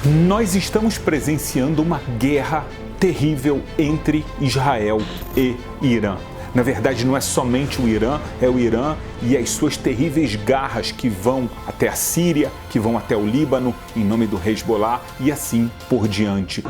Nós estamos presenciando uma guerra terrível entre Israel e Irã. Na verdade, não é somente o Irã, é o Irã e as suas terríveis garras que vão até a Síria, que vão até o Líbano, em nome do Hezbollah e assim por diante.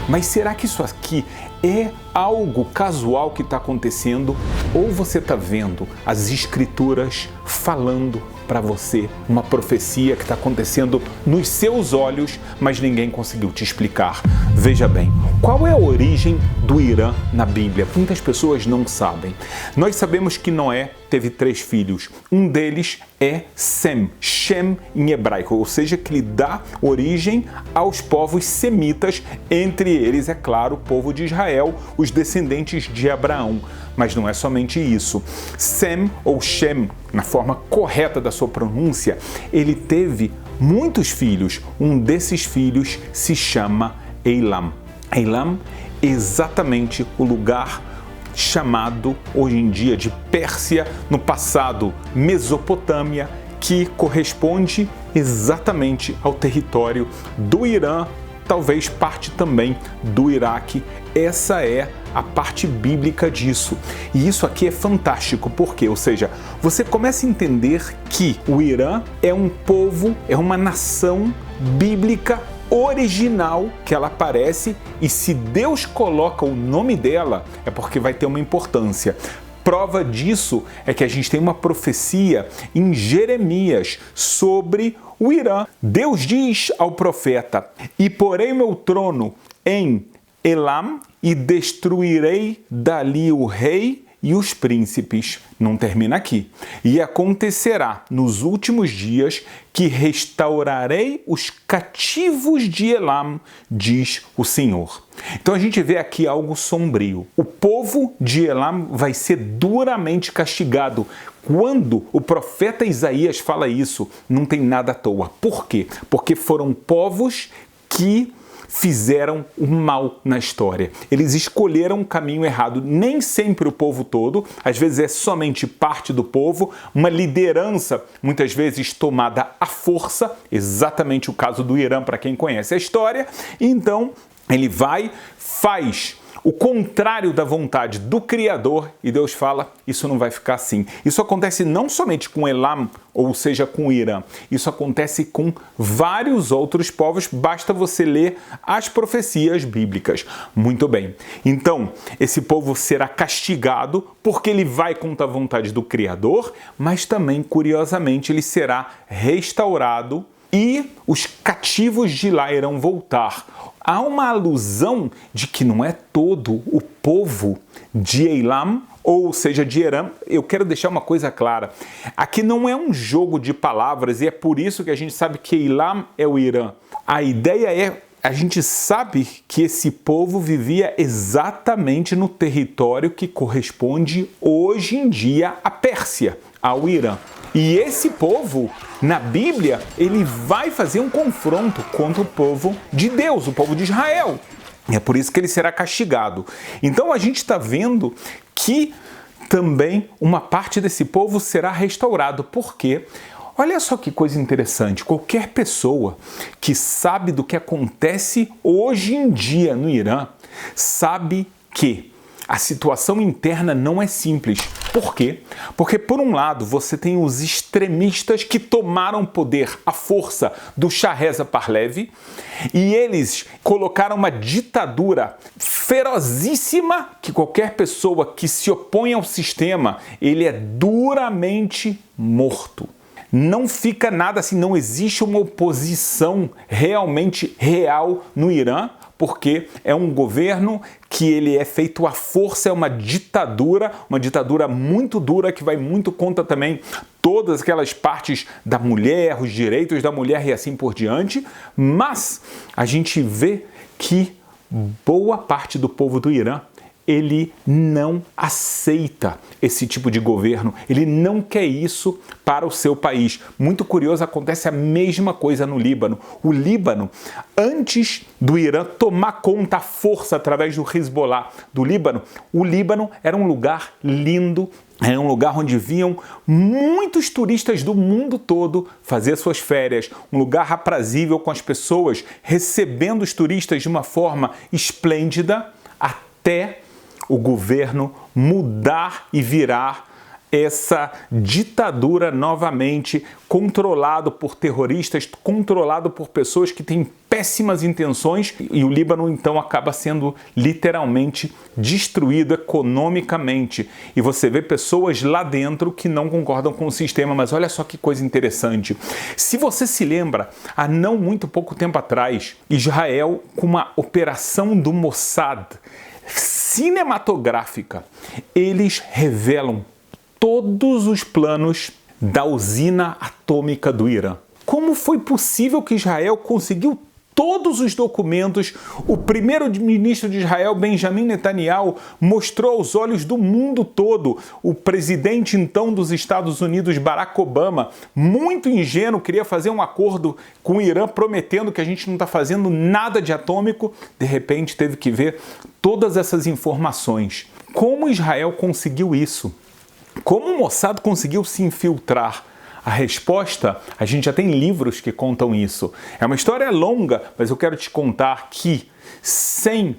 Mas será que isso aqui é algo casual que está acontecendo? Ou você está vendo as escrituras falando para você uma profecia que está acontecendo nos seus olhos, mas ninguém conseguiu te explicar? Veja bem, qual é a origem do Irã na Bíblia? Muitas pessoas não sabem. Nós sabemos que Noé teve 3 filhos. Um deles é Sem, Shem em hebraico, ou seja, que lhe dá origem aos povos semitas, entre eles, é claro, o povo de Israel, os descendentes de Abraão. Mas não é somente isso. Sem ou Shem, na forma correta da sua pronúncia, ele teve muitos filhos. Um desses filhos se chama Eilam. Eilam é exatamente o lugar chamado hoje em dia de Pérsia, no passado Mesopotâmia, que corresponde exatamente ao território do Irã, talvez parte também do Iraque. Essa é a parte bíblica disso. E isso aqui é fantástico, porque, ou seja, você começa a entender que o Irã é um povo, é uma nação bíblica original que ela aparece, e se Deus coloca o nome dela, é porque vai ter uma importância. Prova disso é que a gente tem uma profecia em Jeremias sobre o Irã. Deus diz ao profeta: "E porei meu trono em Elam e destruirei dali o rei e os príncipes." Não termina aqui. "E acontecerá nos últimos dias que restaurarei os cativos de Elam, diz o Senhor." Então a gente vê aqui algo sombrio. O povo de Elam vai ser duramente castigado. Quando o profeta Isaías fala isso, não tem nada à toa. Por quê? Porque foram povos que fizeram o mal na história. Eles escolheram um caminho errado. Nem sempre o povo todo, às vezes é somente parte do povo, uma liderança muitas vezes tomada à força, exatamente o caso do Irã para quem conhece a história. Então ele vai, faz o contrário da vontade do Criador, e Deus fala: isso não vai ficar assim. Isso acontece não somente com Elam, ou seja, com o Irã. Isso acontece com vários outros povos, basta você ler as profecias bíblicas. Muito bem. Então, esse povo será castigado porque ele vai contra a vontade do Criador, mas também, curiosamente, ele será restaurado e os cativos de lá irão voltar. Há uma alusão de que não é todo o povo de Eilam, ou seja, de Irã. Eu quero deixar uma coisa clara. Aqui não é um jogo de palavras, e é por isso que a gente sabe que Eilam é o Irã. A ideia é, a gente sabe que esse povo vivia exatamente no território que corresponde hoje em dia à Pérsia, ao Irã. E esse povo, na Bíblia, ele vai fazer um confronto contra o povo de Deus, o povo de Israel. E é por isso que ele será castigado. Então a gente está vendo que também uma parte desse povo será restaurado. Por quê? Olha só que coisa interessante. Qualquer pessoa que sabe do que acontece hoje em dia no Irã sabe que a situação interna não é simples. Por quê? Porque, por um lado, você tem os extremistas que tomaram poder à força do Shah Reza Pahlavi, e eles colocaram uma ditadura ferozíssima que qualquer pessoa que se opõe ao sistema, ele é duramente morto. Não fica nada assim, não existe uma oposição realmente real no Irã, porque é um governo que ele é feito à força, é uma ditadura muito dura, que vai muito contra também todas aquelas partes da mulher, os direitos da mulher e assim por diante. Mas a gente vê que boa parte do povo do Irã ele não aceita esse tipo de governo, ele não quer isso para o seu país. Muito curioso, acontece a mesma coisa no Líbano. O Líbano, antes do Irã tomar conta à força através do Hezbollah do Líbano, o Líbano era um lugar lindo, é um lugar onde vinham muitos turistas do mundo todo fazer suas férias, um lugar aprazível com as pessoas recebendo os turistas de uma forma esplêndida, até o governo mudar e virar essa ditadura novamente, controlado por terroristas, controlado por pessoas que têm péssimas intenções, e o Líbano então acaba sendo literalmente destruído economicamente. E você vê pessoas lá dentro que não concordam com o sistema, mas olha só que coisa interessante. Se você se lembra, há não muito pouco tempo atrás, Israel, com uma operação do Mossad cinematográfica, eles revelam todos os planos da usina atômica do Irã. Como foi possível que Israel conseguiu todos os documentos? O primeiro-ministro de Israel, Benjamin Netanyahu, mostrou aos olhos do mundo todo. O presidente então dos Estados Unidos, Barack Obama, muito ingênuo, queria fazer um acordo com o Irã prometendo que a gente não está fazendo nada de atômico. De repente teve que ver todas essas informações. Como Israel conseguiu isso? Como o Mossad conseguiu se infiltrar? A resposta, a gente já tem livros que contam isso. É uma história longa, mas eu quero te contar que sem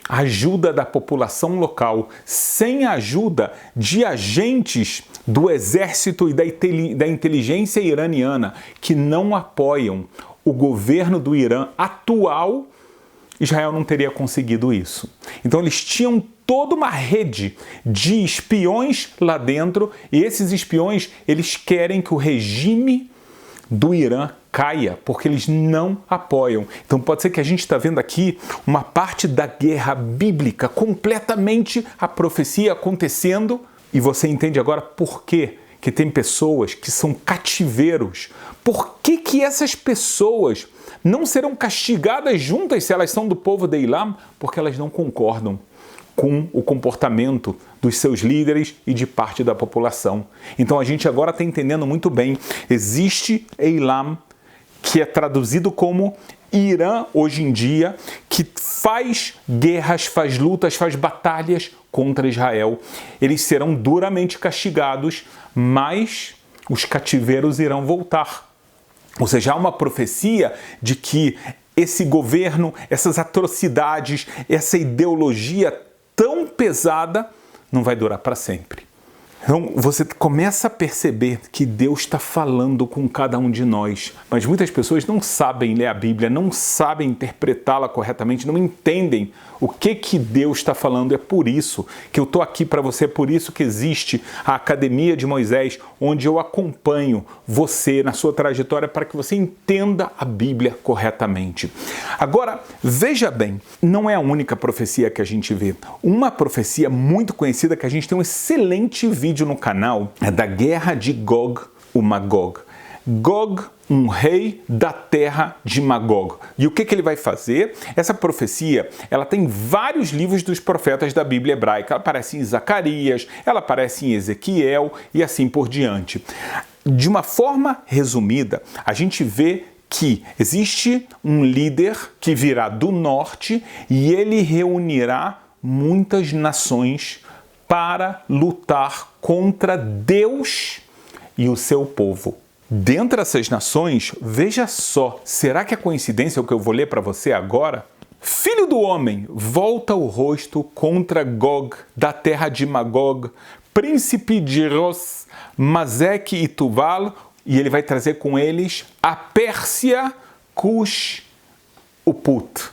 a ajuda da população local, sem a ajuda de agentes do exército e da inteligência iraniana que não apoiam o governo do Irã atual, Israel não teria conseguido isso. Então eles tinham toda uma rede de espiões lá dentro, e esses espiões, eles querem que o regime do Irã caia, porque eles não apoiam. Então pode ser que a gente está vendo aqui uma parte da guerra bíblica, completamente a profecia acontecendo, e você entende agora por quê que tem pessoas que são cativeiros. Por que essas pessoas não serão castigadas juntas se elas são do povo de Eilam? Porque elas não concordam com o comportamento dos seus líderes e de parte da população. Então a gente agora está entendendo muito bem. Existe Eilam, que é traduzido como Irã hoje em dia, que faz guerras, faz lutas, faz batalhas contra Israel. Eles serão duramente castigados, mas os cativeiros irão voltar. Ou seja, há uma profecia de que esse governo, essas atrocidades, essa ideologia tão pesada não vai durar para sempre. Então você começa a perceber que Deus está falando com cada um de nós, mas muitas pessoas não sabem ler a Bíblia, não sabem interpretá-la corretamente, não entendem o que Deus está falando. É por isso que eu estou aqui para você, é por isso que existe a Academia de Moisés, onde eu acompanho você na sua trajetória para que você entenda a Bíblia corretamente. Agora, veja bem, não é a única profecia que a gente vê. Uma profecia muito conhecida que a gente tem um excelente vídeo no canal é da guerra de Gog e Magog. Gog, um rei da terra de Magog. E o que ele vai fazer? Essa profecia, ela tem vários livros dos profetas da Bíblia hebraica. Ela aparece em Zacarias, ela aparece em Ezequiel e assim por diante. De uma forma resumida, a gente vê que existe um líder que virá do norte e ele reunirá muitas nações para lutar contra Deus e o seu povo. Dentre essas nações, veja só, será que é coincidência o que eu vou ler para você agora? Filho do homem, volta o rosto contra Gog, da terra de Magog, príncipe de Ros, Mazeque e Tuval, e ele vai trazer com eles a Pérsia, Cush, o Put.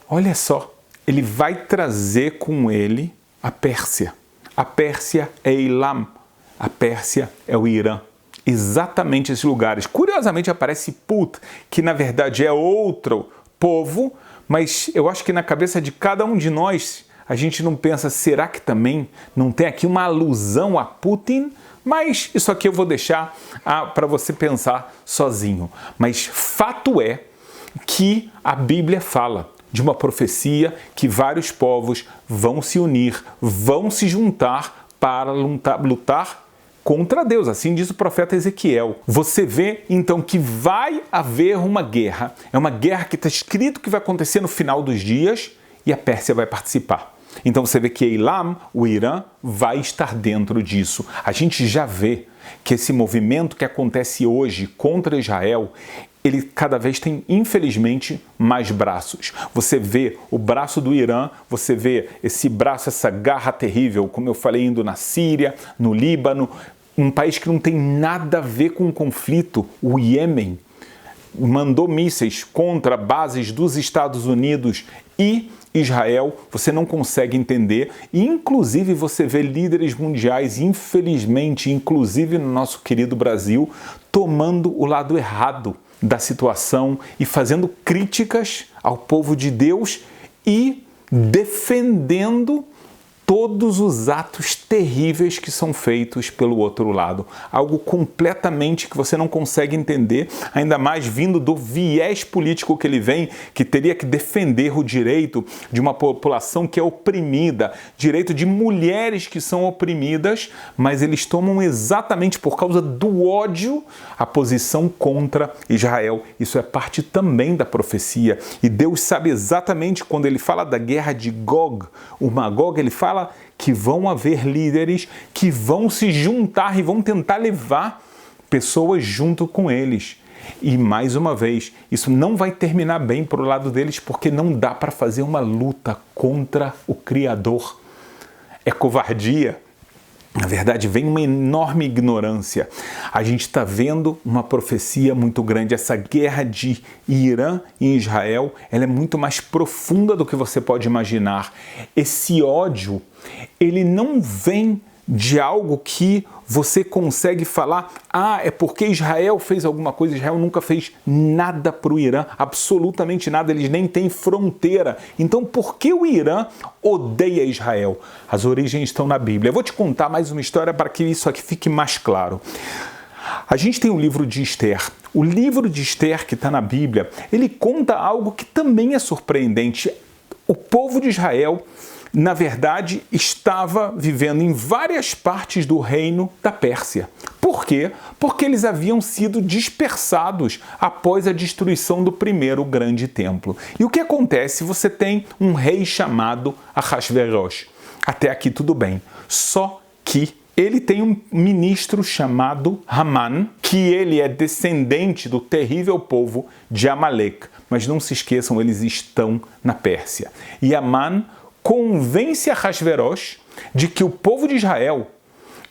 Olha só, ele vai trazer com ele a Pérsia. A Pérsia é Eilam, a Pérsia é o Irã. Exatamente esses lugares. Curiosamente aparece Put, que na verdade é outro povo, mas eu acho que na cabeça de cada um de nós, a gente não pensa, será que também não tem aqui uma alusão a Putin? Mas isso aqui eu vou deixar para você pensar sozinho. Mas fato é que a Bíblia fala, de uma profecia que vários povos vão se unir, vão se juntar para lutar contra Deus, assim diz o profeta Ezequiel. Você vê então que vai haver uma guerra, é uma guerra que está escrito que vai acontecer no final dos dias e a Pérsia vai participar. Então você vê que Eilam, o Irã, vai estar dentro disso. A gente já vê que esse movimento que acontece hoje contra Israel, ele cada vez tem, infelizmente, mais braços. Você vê o braço do Irã, você vê esse braço, essa garra terrível, como eu falei, indo na Síria, no Líbano, um país que não tem nada a ver com o conflito, o Iêmen, mandou mísseis contra bases dos Estados Unidos e Israel, você não consegue entender. E, inclusive, você vê líderes mundiais, infelizmente, inclusive no nosso querido Brasil, tomando o lado errado da situação e fazendo críticas ao povo de Deus e defendendo todos os atos terríveis que são feitos pelo outro lado. Algo completamente que você não consegue entender, ainda mais vindo do viés político que ele vem, que teria que defender o direito de uma população que é oprimida, direito de mulheres que são oprimidas, mas eles tomam exatamente por causa do ódio a posição contra Israel. Isso é parte também da profecia. E Deus sabe exatamente quando ele fala da guerra de Gog, o Magog, ele fala que vão haver líderes que vão se juntar e vão tentar levar pessoas junto com eles. E, mais uma vez, isso não vai terminar bem para o lado deles, porque não dá para fazer uma luta contra o Criador. É covardia. Na verdade, vem uma enorme ignorância. A gente está vendo uma profecia muito grande. Essa guerra de Irã e Israel, ela é muito mais profunda do que você pode imaginar. Esse ódio, ele não vem de algo que você consegue falar, é porque Israel fez alguma coisa. Israel nunca fez nada para o Irã, absolutamente nada, eles nem têm fronteira. Então por que o Irã odeia Israel? As origens estão na Bíblia. Eu vou te contar mais uma história para que isso aqui fique mais claro. A gente tem o livro de Esther. O livro de Esther que está na Bíblia, ele conta algo que também é surpreendente. O povo de Israel, na verdade, estava vivendo em várias partes do reino da Pérsia. Por quê? Porque eles haviam sido dispersados após a destruição do primeiro grande templo. E o que acontece? Você tem um rei chamado Ahasverosh. Até aqui tudo bem. Só que ele tem um ministro chamado Haman, que ele é descendente do terrível povo de Amalek. Mas não se esqueçam, eles estão na Pérsia. E Haman convence Ahasverosh de que o povo de Israel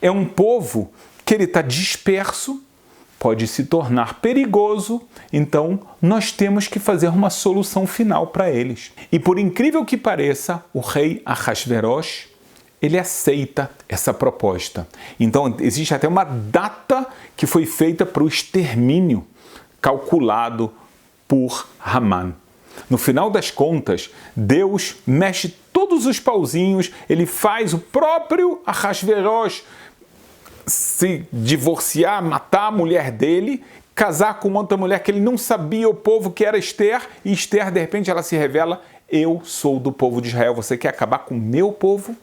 é um povo que ele está disperso, pode se tornar perigoso, então nós temos que fazer uma solução final para eles. E por incrível que pareça, o rei Ahasverosh, ele aceita essa proposta. Então existe até uma data que foi feita para o extermínio, calculado por Haman. No final das contas, Deus mexe todos os pauzinhos, ele faz o próprio Ahasverosh se divorciar, matar a mulher dele, casar com outra mulher que ele não sabia o povo que era Esther, e Esther, de repente, ela se revela: eu sou do povo de Israel, você quer acabar com o meu povo?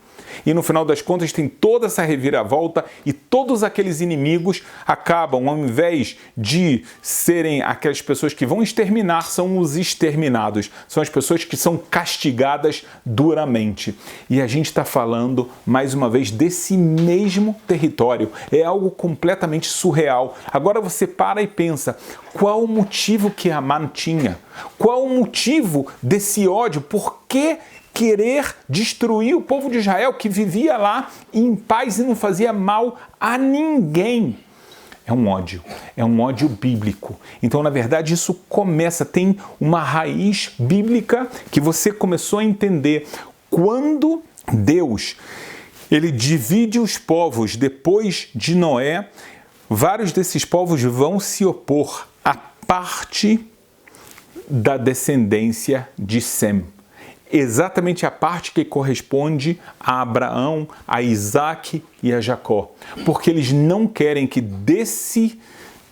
E no final das contas tem toda essa reviravolta e todos aqueles inimigos acabam, ao invés de serem aquelas pessoas que vão exterminar, são os exterminados. São as pessoas que são castigadas duramente. E a gente está falando, mais uma vez, desse mesmo território. É algo completamente surreal. Agora você para e pensa, qual o motivo que Haman tinha? Qual o motivo desse ódio? Por que querer destruir o povo de Israel que vivia lá em paz e não fazia mal a ninguém? É um ódio bíblico. Então, na verdade, isso tem uma raiz bíblica que você começou a entender. Quando Deus, ele divide os povos depois de Noé, vários desses povos vão se opor à parte da descendência de Sem. Exatamente a parte que corresponde a Abraão, a Isaac e a Jacó. Porque eles não querem que desse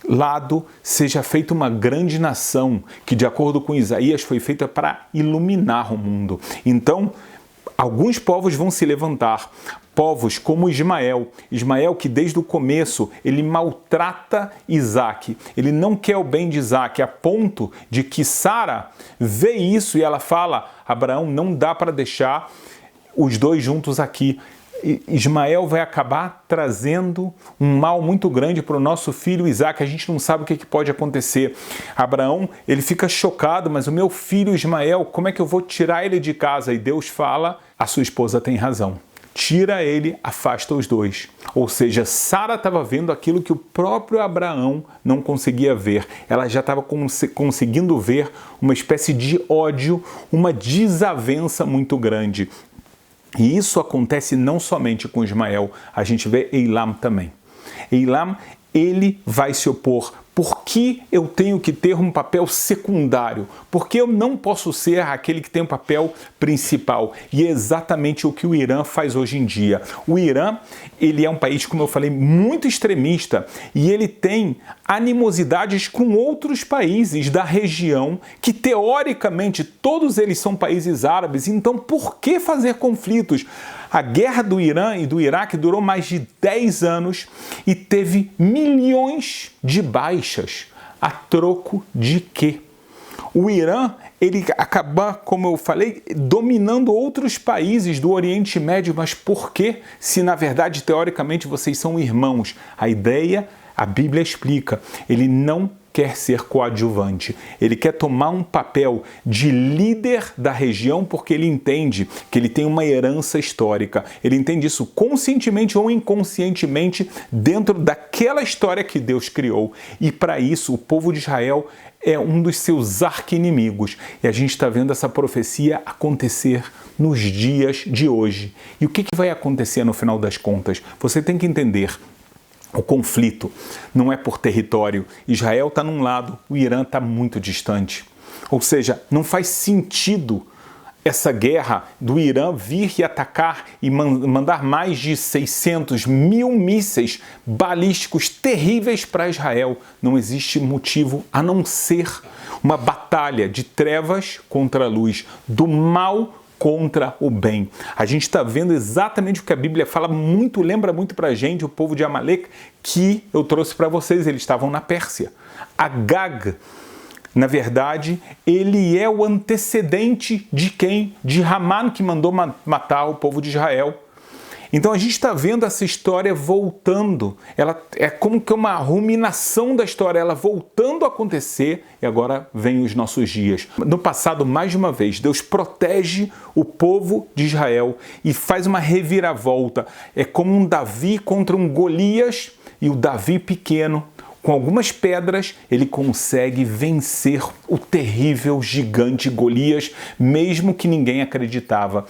lado seja feita uma grande nação, que de acordo com Isaías foi feita para iluminar o mundo. Então, alguns povos vão se levantar, povos como Ismael, que desde o começo ele maltrata Isaac, ele não quer o bem de Isaac, a ponto de que Sara vê isso e ela fala: Abraão, não dá para deixar os dois juntos aqui. Ismael vai acabar trazendo um mal muito grande para o nosso filho Isaac. A gente não sabe o que pode acontecer. Abraão, ele fica chocado, mas o meu filho Ismael, como é que eu vou tirar ele de casa? E Deus fala: a sua esposa tem razão. Tira ele, afasta os dois. Ou seja, Sara estava vendo aquilo que o próprio Abraão não conseguia ver. Ela já estava conseguindo ver uma espécie de ódio, uma desavença muito grande. E isso acontece não somente com Ismael, a gente vê Eilam também. Eilam, ele vai se opor. Por que eu tenho que ter um papel secundário? Por que eu não posso ser aquele que tem um papel principal? E é exatamente o que o Irã faz hoje em dia. O Irã, ele é um país, como eu falei, muito extremista, e ele tem animosidades com outros países da região, que teoricamente todos eles são países árabes. Então, por que fazer conflitos? A guerra do Irã e do Iraque durou mais de 10 anos e teve milhões de baixas. A troco de quê? O Irã, ele acaba, como eu falei, dominando outros países do Oriente Médio. Mas por quê? Se na verdade, teoricamente, vocês são irmãos. A ideia, a Bíblia explica, ele não quer ser coadjuvante. Ele quer tomar um papel de líder da região porque ele entende que ele tem uma herança histórica. Ele entende isso conscientemente ou inconscientemente dentro daquela história que Deus criou. E para isso, o povo de Israel é um dos seus arqui-inimigos. E a gente está vendo essa profecia acontecer nos dias de hoje. E o que vai acontecer no final das contas? Você tem que entender. O conflito não é por território. Israel está num lado, o Irã está muito distante. Ou seja, não faz sentido essa guerra do Irã vir e atacar e mandar mais de 600 mil mísseis balísticos terríveis para Israel. Não existe motivo a não ser uma batalha de trevas contra a luz, do mal contra o bem. A gente está vendo exatamente o que a Bíblia fala muito, lembra muito para a gente, o povo de Amaleque, que eu trouxe para vocês, eles estavam na Pérsia. Agag, na verdade, ele é o antecedente de quem? De Haman, que mandou matar o povo de Israel. Então a gente está vendo essa história voltando, ela é como que uma ruminação da história, ela voltando a acontecer, e agora vem os nossos dias. No passado, mais de uma vez, Deus protege o povo de Israel e faz uma reviravolta. É como um Davi contra um Golias, e o Davi pequeno, com algumas pedras, ele consegue vencer o terrível gigante Golias, mesmo que ninguém acreditava.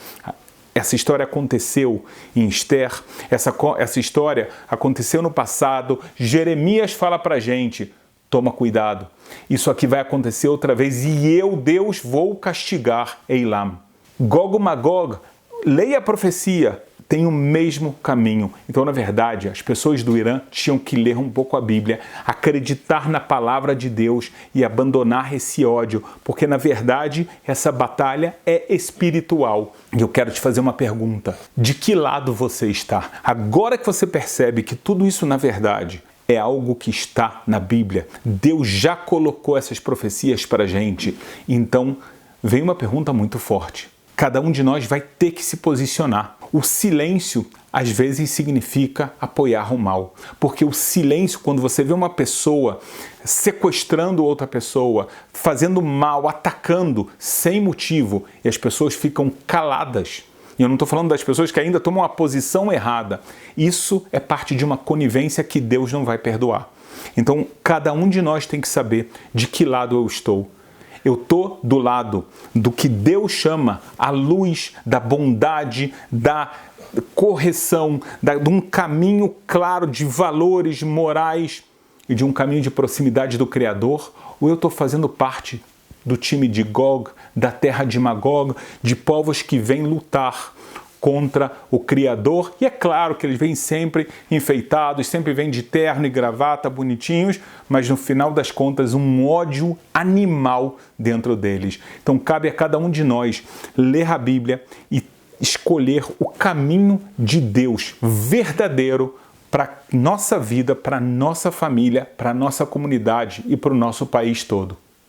Essa história aconteceu em Esther, essa história aconteceu no passado. Jeremias fala pra gente, toma cuidado, isso aqui vai acontecer outra vez e eu, Deus, vou castigar Eilam. Gog e Magog, leia a profecia, tem o mesmo caminho. Então, na verdade, as pessoas do Irã tinham que ler um pouco a Bíblia, acreditar na palavra de Deus e abandonar esse ódio, porque, na verdade, essa batalha é espiritual. E eu quero te fazer uma pergunta. De que lado você está? Agora que você percebe que tudo isso, na verdade, é algo que está na Bíblia, Deus já colocou essas profecias para a gente, então vem uma pergunta muito forte. Cada um de nós vai ter que se posicionar. O silêncio, às vezes, significa apoiar o mal. Porque o silêncio, quando você vê uma pessoa sequestrando outra pessoa, fazendo mal, atacando sem motivo, e as pessoas ficam caladas. E eu não estou falando das pessoas que ainda tomam a posição errada. Isso é parte de uma conivência que Deus não vai perdoar. Então, cada um de nós tem que saber de que lado eu estou. Eu estou do lado do que Deus chama a luz, da bondade, da correção, de um caminho claro de valores morais e de um caminho de proximidade do Criador, ou eu estou fazendo parte do time de Gog, da terra de Magog, de povos que vêm lutar contra o Criador. E é claro que eles vêm sempre enfeitados, sempre vêm de terno e gravata, bonitinhos, mas no final das contas um ódio animal dentro deles. Então cabe a cada um de nós ler a Bíblia e escolher o caminho de Deus verdadeiro para nossa vida, para nossa família, para nossa comunidade e para o nosso país todo.